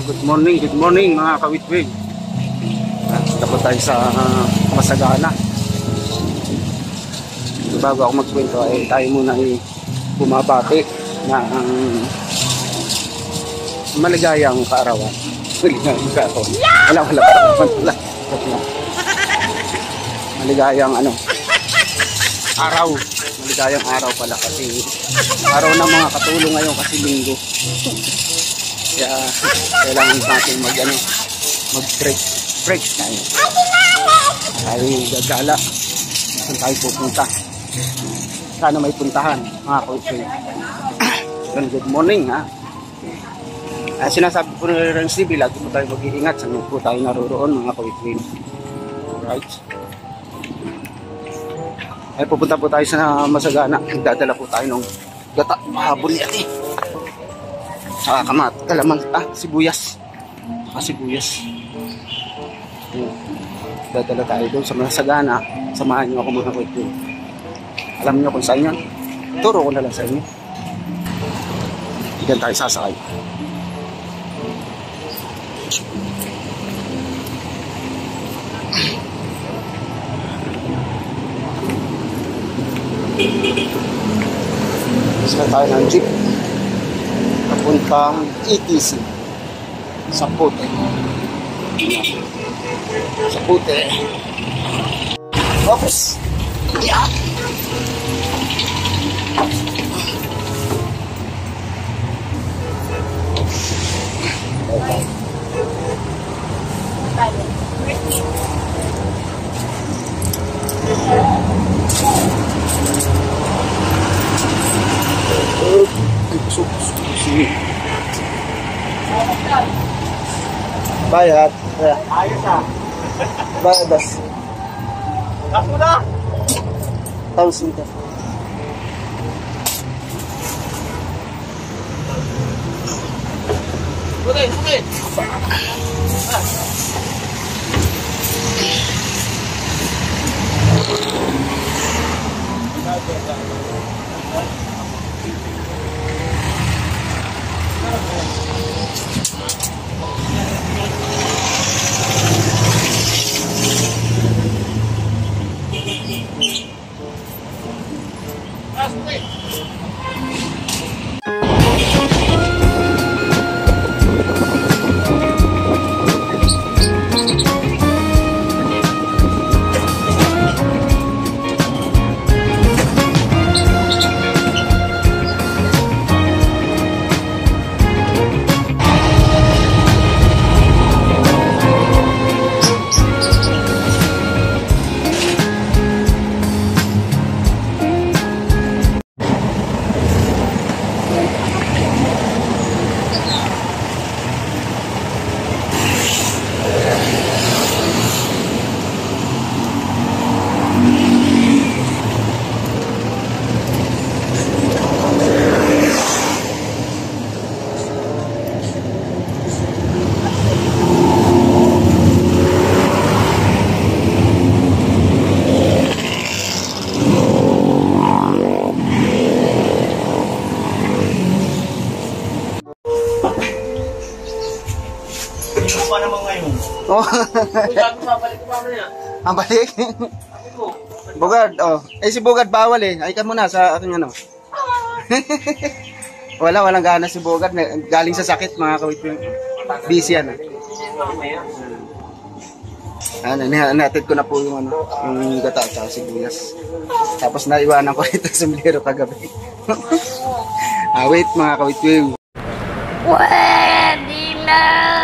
Good morning mga kawitwig. Tapos tayo sa Masagana. Bago ako magkwento ay tayo muna ay bumabati na ang maligayang kaarawan. Maligayang kaarawan. Wala. Maligayang araw. Maligayang araw pala kasi araw ng mga katulong ngayon kasi linggo. Kaya kailangan natin mag-break tayo. Tayo gagala. Saan tayo pupunta? Sana may puntahan mga kawitwig. Good morning ha. Sinasabi po na rin si Bilag, po tayo mag-iingat. Saan po tayo naroon mga kawitwig. Alright. Ay pupunta po tayo sa Masagana. Nagdadala po tayo ng gata. Mahabol yati. Kalamang sibuyas. Sibuyas. Dadala tayo doon sa Masagana. Samahan niyo ako mga kawitwig. Alam niyo kung saan yan? Turo ko na lang sa inyo. Diyan tayo sasakay. Saan tayo ng jeep? Papuntang ETC sa Pute. Sa Pute. Oops. Yeah. Bayad. Ayos ah. Bayad das. Kaso na. Tapos nito. Bukin. Oh. Babalik ko mamaya. Balik? Bogard, oh. Si Bogard bawal eh. Ay ka muna sa aking walang gana si Bogard. Galing sa sakit mga kawitwig. Busy yan. Natid ko na po yung yung gata at sibuyas. Tapos naiwanan ko ito sa Milero kagabi. Wait mga kawitwig. Pwede na!